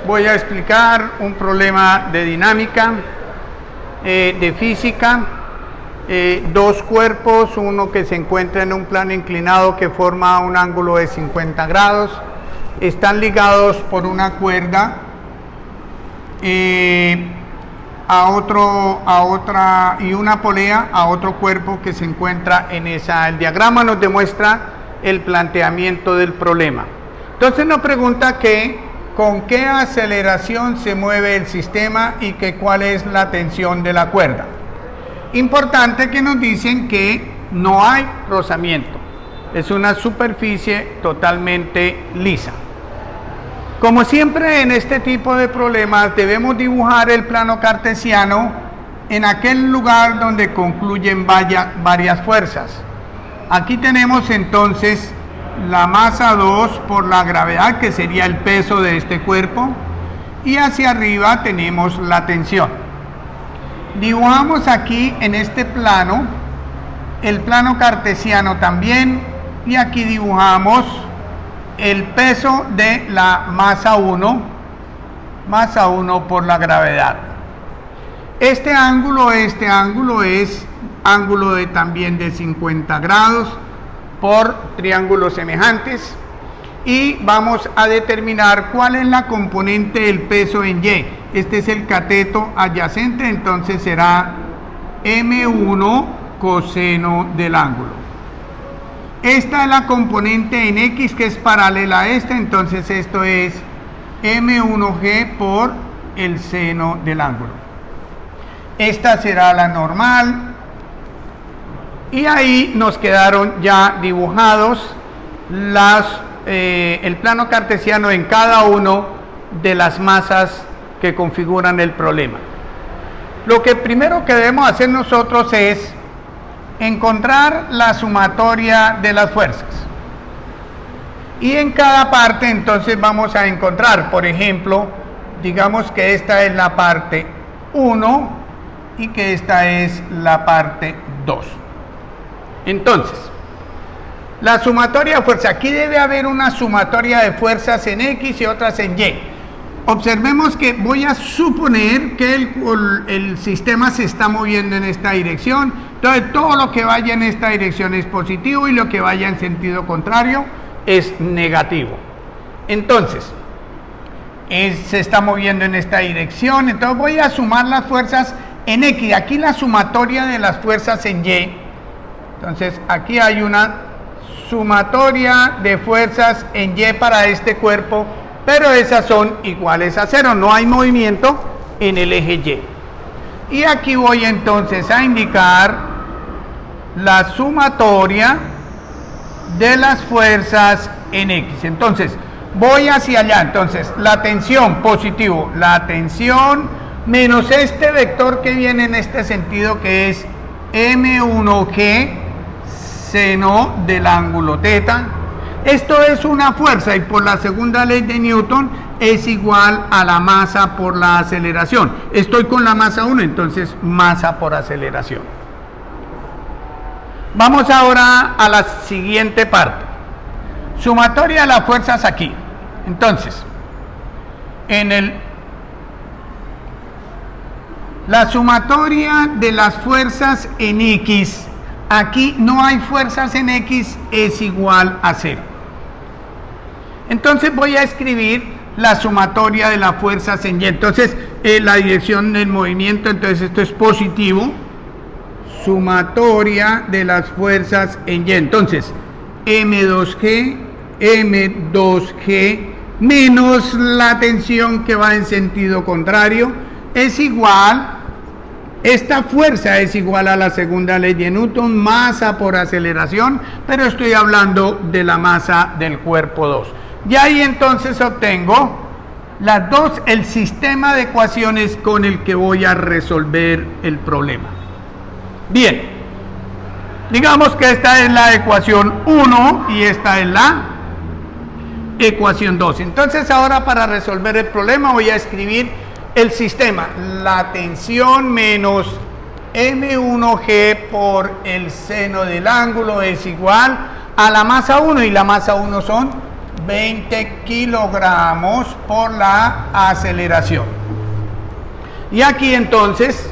voy a explicar un problema de dinámica, de física, dos cuerpos, uno que se encuentra en un plano inclinado que forma un ángulo de 50 grados, están ligados por una cuerda y una polea a otro cuerpo que se encuentra en esa. El diagrama nos demuestra el planteamiento del problema. Entonces nos pregunta con qué aceleración se mueve el sistema y cuál es la tensión de la cuerda. Importante que nos dicen que no hay rozamiento, es una superficie totalmente lisa. Como siempre en este tipo de problemas debemos dibujar el plano cartesiano en aquel lugar donde concluyen varias fuerzas. Aquí tenemos entonces la masa 2 por la gravedad, que sería el peso de este cuerpo, y hacia arriba tenemos la tensión. Dibujamos aquí en este plano el plano cartesiano también, y aquí dibujamos el peso de la masa 1 por la gravedad. Este ángulo es ángulo también de 50 grados por triángulos semejantes, y vamos a determinar cuál es la componente del peso en Y. Este es el cateto adyacente, entonces será M1 coseno del ángulo. Esta es la componente en X, que es paralela a esta, entonces esto es M1G por el seno del ángulo. Esta será la normal, y ahí nos quedaron ya dibujados el plano cartesiano en cada uno de las masas que configuran el problema. Lo que primero que debemos hacer nosotros es encontrar la sumatoria de las fuerzas, y en cada parte entonces vamos a encontrar, por ejemplo, digamos que esta es la parte 1 y que esta es la parte 2. Entonces, la sumatoria de fuerza, aquí debe haber una sumatoria de fuerzas en X y otras en Y. Observemos que voy a suponer que el sistema se está moviendo en esta dirección, entonces todo lo que vaya en esta dirección es positivo y lo que vaya en sentido contrario es negativo. Entonces, se está moviendo en esta dirección, entonces voy a sumar las fuerzas en X. Aquí la sumatoria de las fuerzas en Y. Entonces aquí hay una sumatoria de fuerzas en Y para este cuerpo, pero esas son iguales a 0, no hay movimiento en el eje Y. Y aquí voy entonces a indicar la sumatoria de las fuerzas en X. Entonces voy hacia allá, entonces la tensión positivo, la tensión menos este vector que viene en este sentido, que es M1G seno del ángulo teta. Esto es una fuerza y por la segunda ley de Newton es igual a la masa por la aceleración. Estoy con la masa 1, entonces masa por aceleración. Vamos ahora a la siguiente parte. Sumatoria de las fuerzas aquí. Entonces, la sumatoria de las fuerzas en X, aquí no hay fuerzas en X, es igual a 0. Entonces voy a escribir la sumatoria de las fuerzas en Y. Entonces la dirección del movimiento, entonces esto es positivo, sumatoria de las fuerzas en Y. Entonces M2G menos la tensión que va en sentido contrario es igual. Esta fuerza es igual a la segunda ley de Newton, masa por aceleración, pero estoy hablando de la masa del cuerpo 2. Y ahí entonces obtengo el sistema de ecuaciones con el que voy a resolver el problema. Bien, digamos que esta es la ecuación 1 y esta es la ecuación 2. Entonces ahora para resolver el problema voy a escribir el sistema, la tensión menos M1G por el seno del ángulo es igual a la masa 1, y la masa 1 son 20 kilogramos por la aceleración. Y aquí entonces,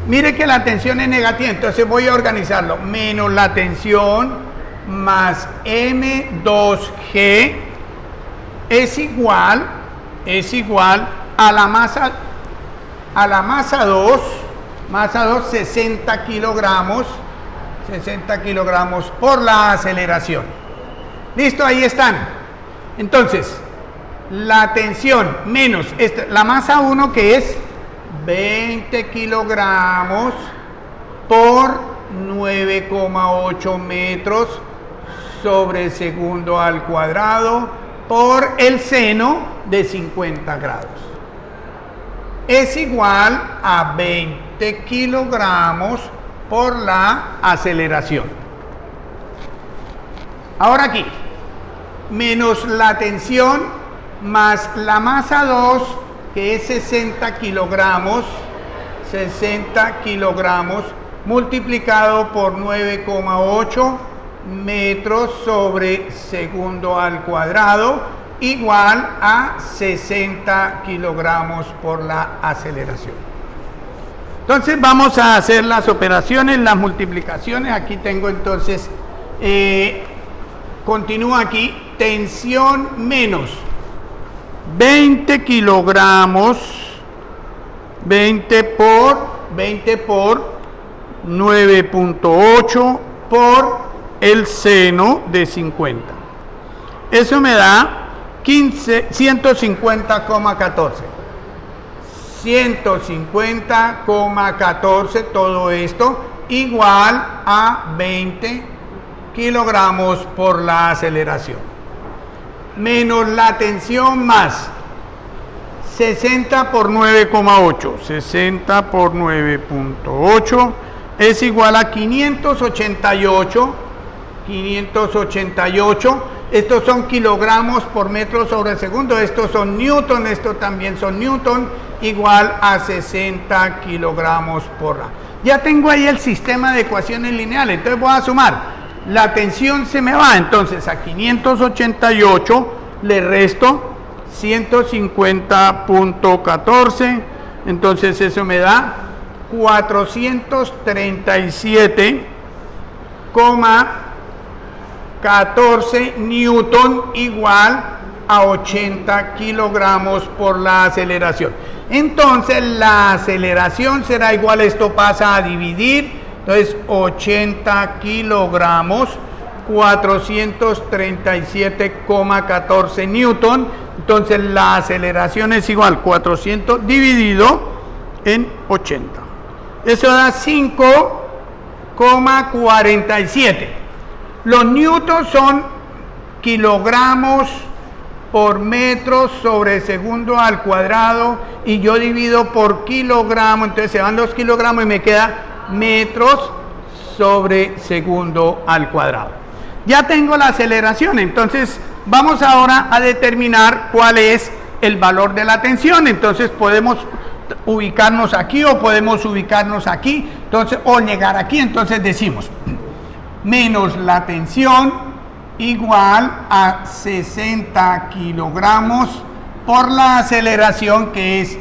mire que la tensión es negativa, entonces voy a organizarlo. Menos la tensión más M2G es igual a la masa 2, 60 kilogramos por la aceleración. Listo, ahí están. Entonces, la tensión menos la masa 1, que es 20 kilogramos por 9,8 metros sobre segundo al cuadrado por el seno de 50 grados. Es igual a 20 kilogramos por la aceleración. Ahora aquí, menos la tensión más la masa 2, que es 60 kilogramos multiplicado por 9,8 metros sobre segundo al cuadrado, igual a 60 kilogramos por la aceleración. Entonces vamos a hacer las operaciones, las multiplicaciones. Aquí tengo entonces, continúa aquí, tensión menos 20 kilogramos, 20 por 9,8 por el seno de 50. Eso me da 150,14 todo esto igual a 20 kilogramos por la aceleración, menos la tensión más 60 por 9,8, 60 por 9,8 es igual a 588. Estos son kilogramos por metro sobre segundo, estos son newton, estos también son newton, igual a 60 kilogramos por hora. Ya tengo ahí el sistema de ecuaciones lineales, entonces voy a sumar. La tensión se me va, entonces a 588 le resto 150,14, entonces eso me da 437,14 newton igual a 80 kilogramos por la aceleración. Entonces la aceleración será igual, esto pasa a dividir, entonces 80 kilogramos, 437,14 newton, entonces la aceleración es igual 400 dividido en 80. Eso da 5,47. Los newtons son kilogramos por metro sobre segundo al cuadrado y yo divido por kilogramo, entonces se van los kilogramos y me queda metros sobre segundo al cuadrado. Ya tengo la aceleración, entonces vamos ahora a determinar cuál es el valor de la tensión. Entonces podemos ubicarnos aquí o podemos ubicarnos aquí, entonces, o llegar aquí. Entonces decimos menos la tensión igual a 60 kilogramos por la aceleración, que es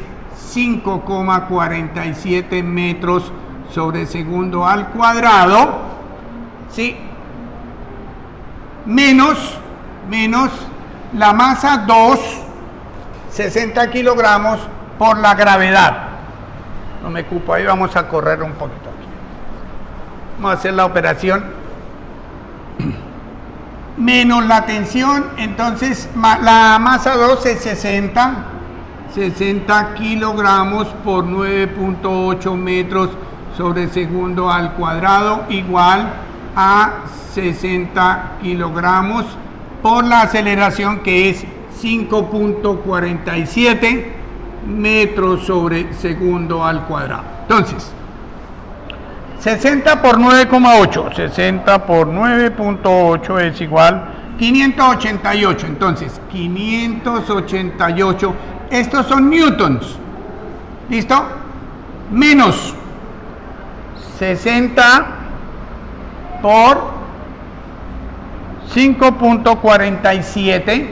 5,47 metros sobre segundo al cuadrado, ¿sí? Menos la masa 2, 60 kilogramos por la gravedad. No me ocupo, ahí vamos a correr un poquito aquí. Vamos a hacer la operación. Menos la tensión, entonces la masa 2 es 60 kilogramos por 9,8 metros sobre segundo al cuadrado, igual a 60 kilogramos por la aceleración, que es 5,47 metros sobre segundo al cuadrado. Entonces 60 por 9,8, 60 por 9,8 es igual 588. Entonces 588, estos son newtons, ¿listo? Menos 60 por 5,47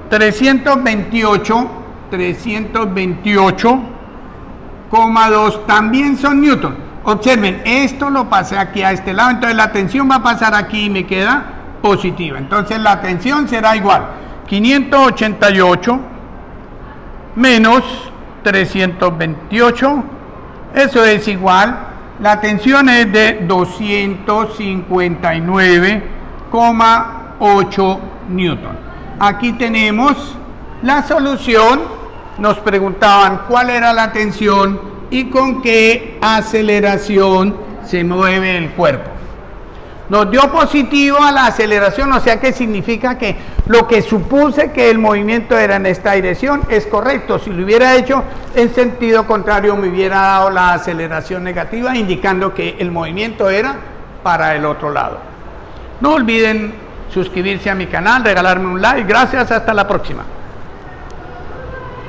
328,2 también son newton. Observen, esto lo pasé aquí a este lado, entonces la tensión va a pasar aquí y me queda positiva. Entonces la tensión será igual 588 menos 328, eso es igual, la tensión es de 259,8 newton. Aquí tenemos la solución. Nos preguntaban cuál era la tensión y con qué aceleración se mueve el cuerpo. Nos dio positivo a la aceleración, o sea que significa que lo que supuse que el movimiento era en esta dirección es correcto. Si lo hubiera hecho en sentido contrario me hubiera dado la aceleración negativa, indicando que el movimiento era para el otro lado. No olviden suscribirse a mi canal, regalarme un like. Gracias, hasta la próxima.